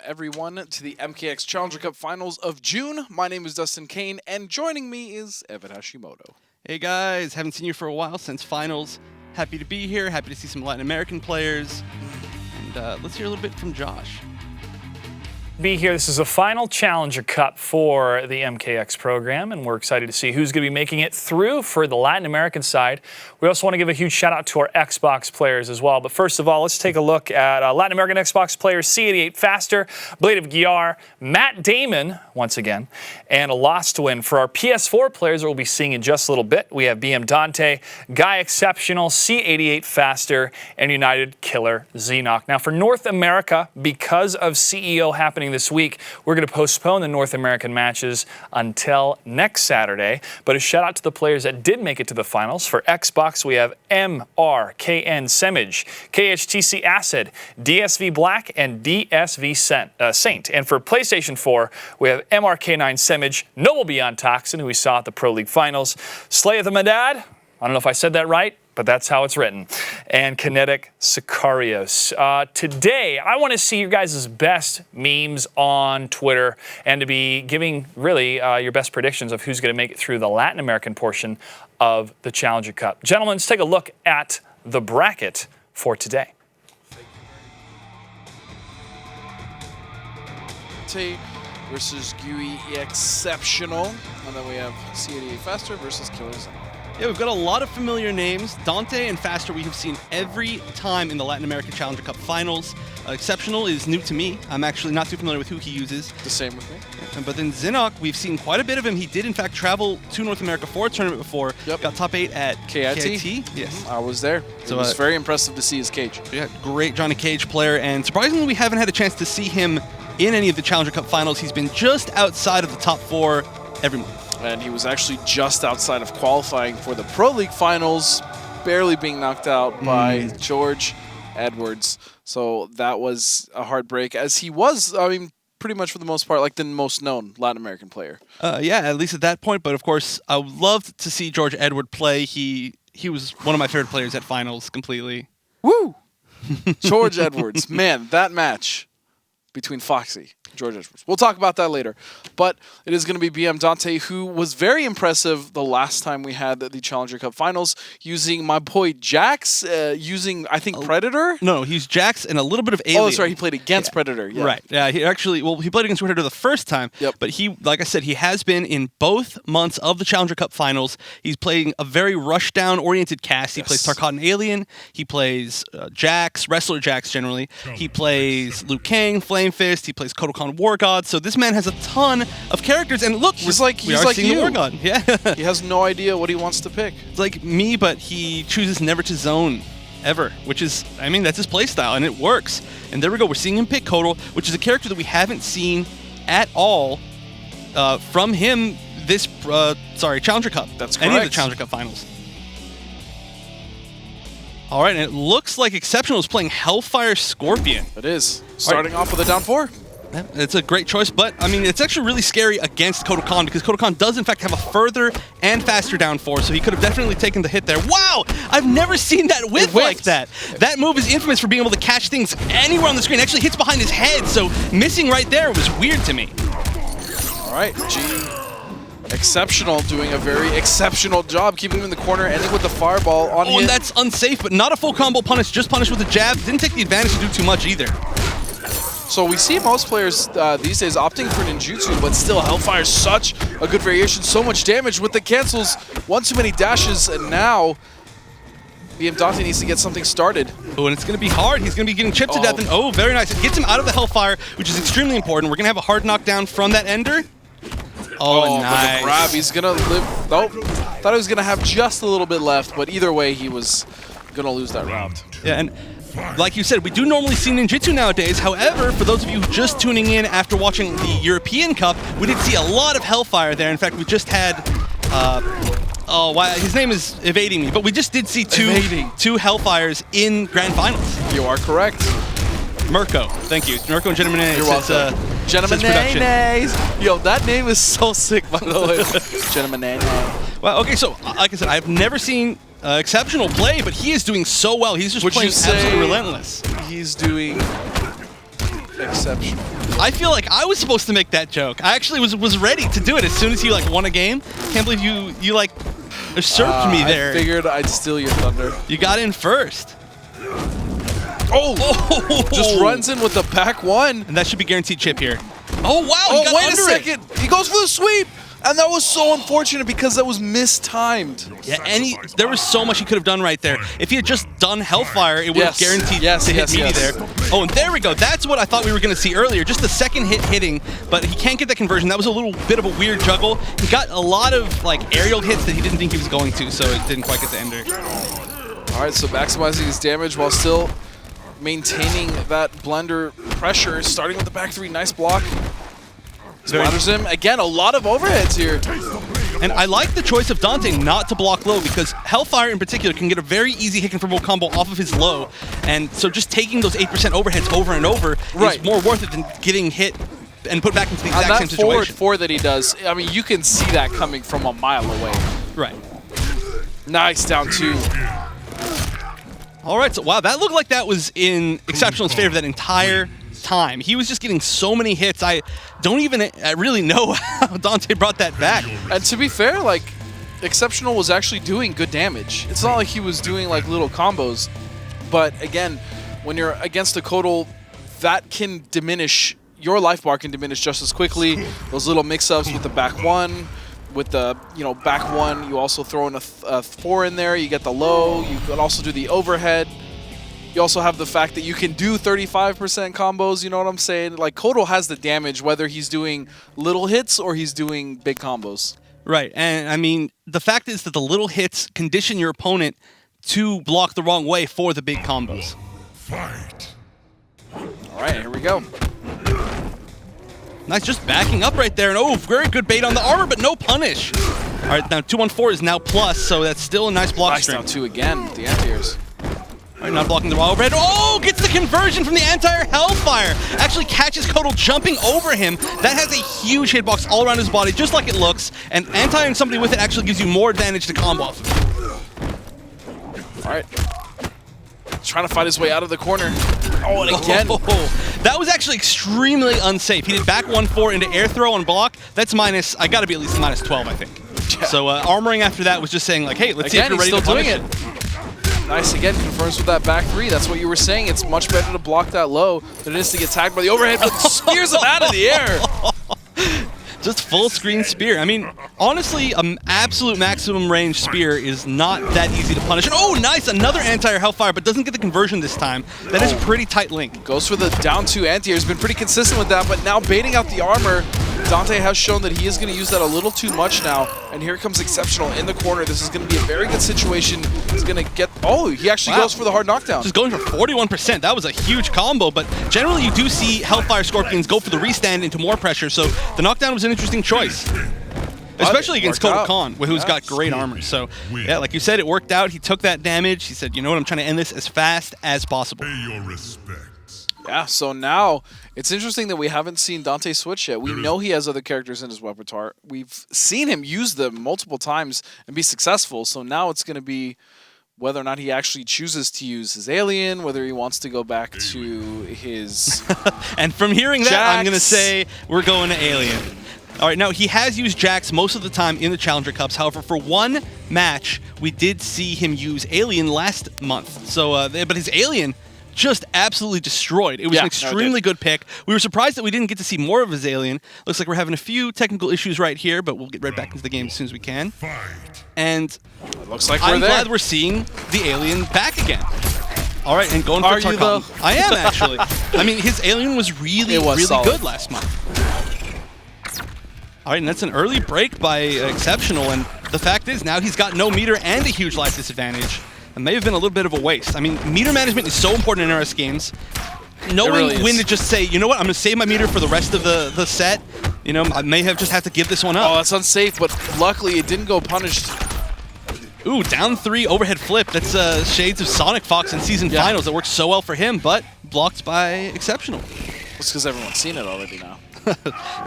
everyone, to the MKX Challenger Cup Finals of June. My name is Dustin Kane, and joining me is Evan Hashimoto. Hey guys, haven't seen you for a while since finals. Happy to be here, happy to see some Latin American players. And let's hear a little bit from Josh. Be here. This is a final Challenger Cup for the MKX program, and we're excited to see who's going to be making it through for the Latin American side. We also want to give a huge shout out to our Xbox players as well. But first of all, let's take a look at Latin American Xbox players: C88 Faster, Blade of Gyar, Matt Damon once again, and a lost win. For our PS4 players that we'll be seeing in just a little bit, we have BM Dante, GuiEXEceptional, C88 Faster, and United Killer Xenoc. Now for North America, because of CEO happening this week, we're going to postpone the North American matches until next Saturday. But a shout out to the players that did make it to the finals. For Xbox, we have MRKN Semage, KHTC Acid, DSV Black, and DSV Saint. And for PlayStation 4, we have MRK9 Semage, Noble Beyond Toxin, who we saw at the Pro League Finals, Slay of the Medad, I don't know if I said that right, but that's how it's written, and Kinetic Sicarios. Today, I want to see your guys' best memes on Twitter and to be giving really your best predictions of who's going to make it through the Latin American portion of the Challenger Cup. Gentlemen, let's take a look at the bracket for today. Dante versus GuiEXEceptional, and then we have C88 Faster versus Killer Xenoc. Yeah, we've got a lot of familiar names. Dante and Faster we have seen every time in the Latin American Challenger Cup Finals. Exceptional is new to me. I'm actually not too familiar with who he uses. The same with me. But then Xenoc, we've seen quite a bit of him. He did, in fact, travel to North America for a tournament before. Yep. Got top 8 at KIT. Yes. I was there. So it was very impressive to see his cage. Yeah, great Johnny Cage player. And surprisingly, we haven't had a chance to see him in any of the Challenger Cup Finals. He's been just outside of the top 4 every month. And he was actually just outside of qualifying for the Pro League Finals, barely being knocked out by George Edwards. So that was a heartbreak, as he was, I mean, pretty much for the most part, like the most known Latin American player. Yeah, at least at that point. But of course, I would love to see George Edward play. He was one of my favorite players at finals completely. Woo! George Edwards. Man, that match between Foxy, George Edwards. We'll talk about that later. But it is going to be BM Dante, who was very impressive the last time we had the Challenger Cup Finals, using my boy Jax, using, I think, Predator? No, he's Jax and a little bit of Alien. Oh, sorry, he played against Predator. Yeah. Right. Yeah, he played against Predator the first time. Yep. But he, like I said, he has been in both months of the Challenger Cup Finals. He's playing a very rushdown-oriented cast. He plays Tarkatan Alien. He plays Jax, Wrestler Jax generally. He plays Liu Kang, Flame Fist. He plays Kodokan War God. So this man has a ton of characters. And look, he's like seeing you. the War God. Yeah. He has no idea what he wants to pick. It's like me, but he chooses never to zone ever, which is, I mean, that's his playstyle, and it works. And there we go. We're seeing him pick Kodal, which is a character that we haven't seen at all from him this, Challenger Cup. That's correct. Any of the Challenger Cup Finals. All right, and it looks like Exceptional is playing Hellfire Scorpion. It is. Starting off with a down 4. It's a great choice, but, I mean, it's actually really scary against Kodokan because Kodokan does, in fact, have a further and faster down 4, so he could have definitely taken the hit there. Wow! I've never seen that whiff like that. That move is infamous for being able to catch things anywhere on the screen. It actually hits behind his head, so missing right there was weird to me. All right, GuiEXEceptional doing a very exceptional job, keeping him in the corner, ending with the fireball on him. And that's unsafe, but not a full combo punish, just punish with a jab. Didn't take the advantage to do too much either. So we see most players these days opting for ninjutsu, but still Hellfire's such a good variation, so much damage with the cancels, one too many dashes, and now BM Dante needs to get something started. Oh, and it's going to be hard. He's going to be getting chipped to death, and oh, very nice. It gets him out of the Hellfire, which is extremely important. We're going to have a hard knockdown from that Ender. Oh, nice. But the grab, he's going to live. Nope. Thought he was going to have just a little bit left, but either way, he was going to lose that round. Yeah, and like you said, we do normally see ninjutsu nowadays. However, for those of you just tuning in after watching the European Cup, we did see a lot of Hellfire there. In fact, we just had, his name is evading me, but we just did see two Hellfires in Grand Finals. You are correct. Mirko, thank you. Mirko and Gentleman You're welcome. Gentleman Yo, that name is so sick, by the way. Gentleman Well, okay, so like I said, I've never seen Exceptional play, but he is doing so well. He's just playing absolutely relentless. He's doing Exceptional. I feel like I was supposed to make that joke. I actually was ready to do it as soon as you like won a game. Can't believe you like usurped me there. I figured I'd steal your thunder. You got in first. Oh! Just runs in with the back one. And that should be guaranteed chip here. Oh, wow. Oh, He got wait a under second. He goes for the sweep. And that was so unfortunate because that was mistimed. Yeah, there was so much he could have done right there. If he had just done Hellfire, it would have guaranteed to hit meaty there. Oh, and there we go. That's what I thought we were going to see earlier. Just the second hit hitting, but he can't get that conversion. That was a little bit of a weird juggle. He got a lot of like aerial hits that he didn't think he was going to, so it didn't quite get the ender. All right, so maximizing his damage while still maintaining that blender pressure, starting with the back three. Nice block. Splatters him. Again, a lot of overheads here. And I like the choice of Dante not to block low because Hellfire in particular can get a very easy hit confirmable combo off of his low. And so just taking those 8% overheads over and over is more worth it than getting hit and put back into the exact same situation. Forward four that he does, I mean, you can see that coming from a mile away. Right. Nice down two. All right, so wow, that looked like that was in Exceptional's favor that entire time. He was just getting so many hits. I don't even really know how Dante brought that back. And to be fair, like, Exceptional was actually doing good damage. It's not like he was doing like little combos, but again, when you're against a Kodal, that can diminish, your life bar can diminish just as quickly. Those little mix-ups with the back one, with the back one, you also throw in a 4 in there, you get the low, you can also do the overhead. You also have the fact that you can do 35% combos, you know what I'm saying? Like, Kodal has the damage whether he's doing little hits or he's doing big combos. Right, and I mean, the fact is that the little hits condition your opponent to block the wrong way for the big combos. Fight. All right, here we go. Nice, just backing up right there, and oh, very good bait on the armor, but no punish. All right, now 2-1-4 is now plus, so that's still a nice block string. Nice down two again, the anti-airs. All right, not blocking the wild red. Oh, gets the conversion from the anti-air Hellfire. Actually catches Kodal jumping over him. That has a huge hitbox all around his body, just like it looks. And anti-airing somebody with it actually gives you more advantage to combo off of. All right. Trying to fight his way out of the corner. Oh, and again. Oh, that was actually extremely unsafe. He did back 1-4 into air throw on block. That's minus, I gotta be at least minus 12, I think. Yeah. So armoring after that was just saying like, hey, let's see if you're ready to punish it. Nice, again, confirms with that back three. That's what you were saying. It's much better to block that low than it is to get tagged by the overhead, but spears him out of the air. Just full screen spear. I mean, honestly, an absolute maximum range spear is not that easy to punish. And oh, nice, another anti-air Hellfire, but doesn't get the conversion this time. That is a pretty tight link. Goes for the down two anti-air. He's been pretty consistent with that, but now baiting out the armor. Dante has shown that he is going to use that a little too much now. And here comes Exceptional in the corner. This is going to be a very good situation. He's going to get... Oh, he actually goes for the hard knockdown. Just going for 41%. That was a huge combo, but generally you do see Hellfire Scorpions go for the restand into more pressure, so the knockdown was an interesting choice. Especially against Kotal Khan, who's got great armor. So, yeah, like you said, it worked out. He took that damage. He said, you know what, I'm trying to end this as fast as possible. Pay your respects. Yeah, so now it's interesting that we haven't seen Dante switch yet. We know he has other characters in his repertoire. We've seen him use them multiple times and be successful. So now it's going to be whether or not he actually chooses to use his alien, whether he wants to go back to his... And from hearing that, Jax. I'm going to say we're going to alien. All right, now he has used Jax most of the time in the Challenger Cups. However, for one match, we did see him use alien last month. So, but his alien just absolutely destroyed. It was an extremely good pick. We were surprised that we didn't get to see more of his alien. Looks like we're having a few technical issues right here, but we'll get right back into the game as soon as we can. And it looks like I'm glad we're seeing the alien back again. All right, and going for Are you, though? I am, actually. I mean, his alien was really good last month. All right, and that's an early break by Exceptional, and the fact is now he's got no meter and a huge life disadvantage. It may have been a little bit of a waste. I mean, meter management is so important in RS games. Knowing when to just say, you know what, I'm going to save my meter for the rest of the set. You know, I may have just had to give this one up. Oh, that's unsafe, but luckily it didn't go punished. Ooh, down 3 overhead flip. That's shades of Sonic Fox in season finals. That worked so well for him, but blocked by Exceptional. It's because everyone's seen it already now.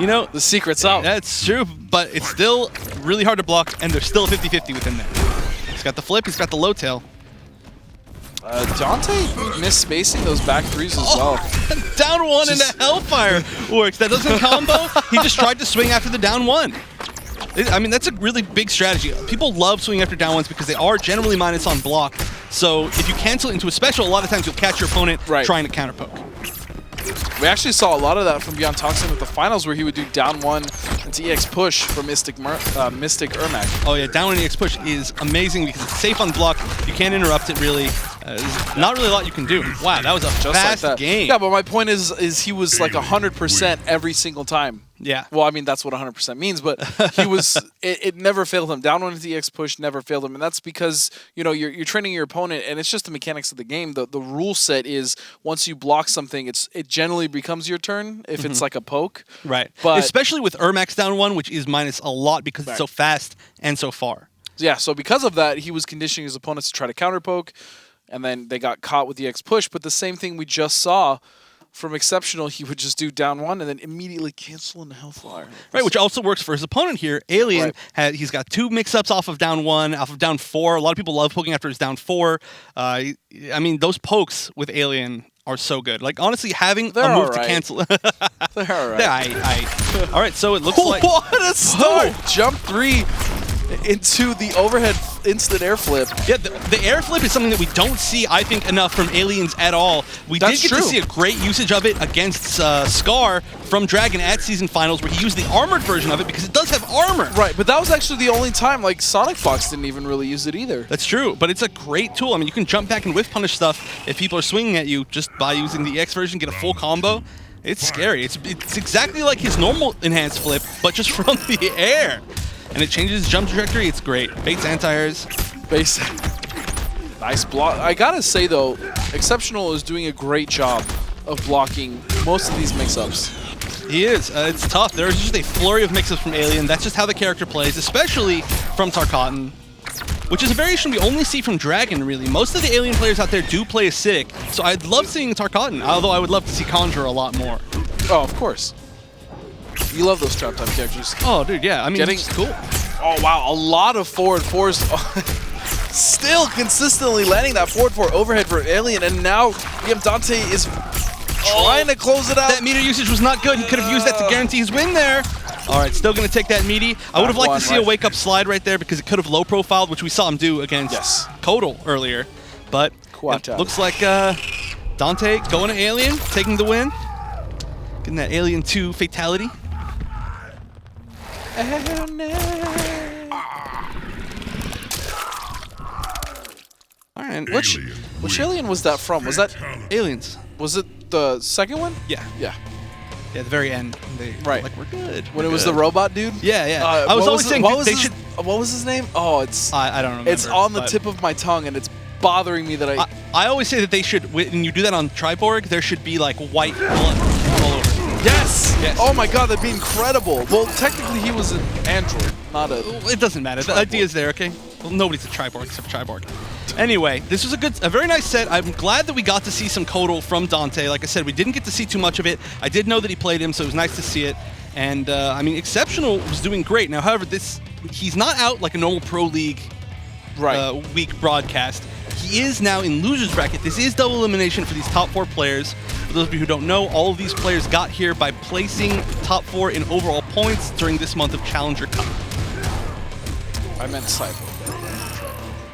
You know, the secret's out. That's true, but it's still really hard to block, and there's still 50-50 within there. He's got the flip, he's got the low tail. Dante missed spacing those back threes as well. Down one and the Hellfire works. That doesn't combo. He just tried to swing after the down one. I mean, that's a really big strategy. People love swinging after down ones because they are generally minus on block. So if you cancel it into a special, a lot of times you'll catch your opponent trying to counter poke. We actually saw a lot of that from Beyond Toxin at the finals, where he would do down one into EX push for Mystic Ermac. Oh yeah, down one EX push is amazing because it's safe on block. You can't interrupt it really. There's not really a lot you can do. Wow, that was a fast game. Yeah, but my point is he was like 100% every single time. Yeah. Well, I mean, that's what 100% means, but he was, it never failed him. Down one into the EX push never failed him. And that's because, you know, you're training your opponent, and it's just the mechanics of the game. The rule set is once you block something, it generally becomes your turn if it's like a poke. Right. But especially with Ermac's down one, which is minus a lot because it's so fast and so far. Yeah, so because of that, he was conditioning his opponents to try to counter poke, and then they got caught with the EX push. But the same thing we just saw from Exceptional, he would just do down one and then immediately cancel into Hellfire. Right, which also works for his opponent here. Alien, he's got 2 mix-ups off of down 1, off of down 4. A lot of people love poking after his down 4. I mean, those pokes with Alien are so good. Like, honestly, having a move to cancel... They're all right. All right, so it looks like... What a start! Jump 3 into the overhead instant air flip. Yeah, the air flip is something that we don't see, I think, enough from Aliens at all. We did get to see a great usage of it against Scar from Dragon at Season Finals, where he used the armored version of it because it does have armor. Right, but that was actually the only time. Like, Sonic Fox didn't even really use it either. That's true, but it's a great tool. I mean, you can jump back and whiff punish stuff if people are swinging at you just by using the EX version, get a full combo. It's scary. It's exactly like his normal enhanced flip, but just from the air. And it changes jump trajectory. It's great. Baits anti-airs. Nice block. I gotta say though, Exceptional is doing a great job of blocking most of these mix-ups. He is. It's tough. There's just a flurry of mix-ups from Alien. That's just how the character plays, especially from Tarkatan, which is a variation we only see from Dragon, really. Most of the Alien players out there do play acidic, so I'd love seeing Tarkatan, although I would love to see Conjure a lot more. Oh, of course. You love those trap type characters. Oh, dude, yeah. I mean, it's cool. Oh, wow. A lot of forward fours. Still consistently landing that forward four overhead for Alien, and now Dante is trying to close it out. That meter usage was not good. He could have used that to guarantee his win there. All right, still going to take that meaty. I would have liked to see a wake-up slide right there because it could have low-profiled, which we saw him do against Kodal earlier. But it looks like Dante going to Alien, taking the win. Getting that Alien 2 fatality. All right, which Alien was that from? Was that Aliens? Was it the second one? Yeah. Yeah. Yeah, at the very end. They were like, we're good. When it was the robot dude? Yeah, yeah. I was always saying what was his name? Oh, it's... I don't remember. It's on the tip of my tongue, and it's bothering me that I always say that they should, when you do that on Triborg, there should be like white blood all over. Yes! Oh my god, that'd be incredible. Well, technically he was an android, not a... It doesn't matter. The idea's there, okay? Well, nobody's a Triborg except Triborg. Anyway, this was a very nice set. I'm glad that we got to see some Kodal from Dante. Like I said, we didn't get to see too much of it. I did know that he played him, so it was nice to see it. And, I mean, Exceptional was doing great. Now, however, he's not out like a normal Pro League week broadcast. He is now in loser's bracket. This is double elimination for these top 4 players. For those of you who don't know, all of these players got here by placing top 4 in overall points during this month of Challenger Cup. I meant Cyber.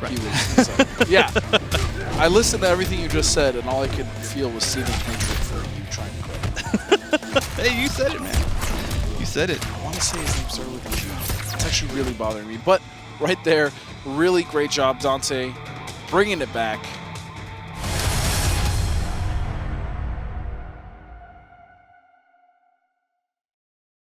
Right. Yeah. I listened to everything you just said, and all I could feel was seething hatred for you trying to quit. Hey, you said it, man. You said it. I want to say his name started with a G. It's actually really bothering me. But right there, really great job, Dante, bringing it back.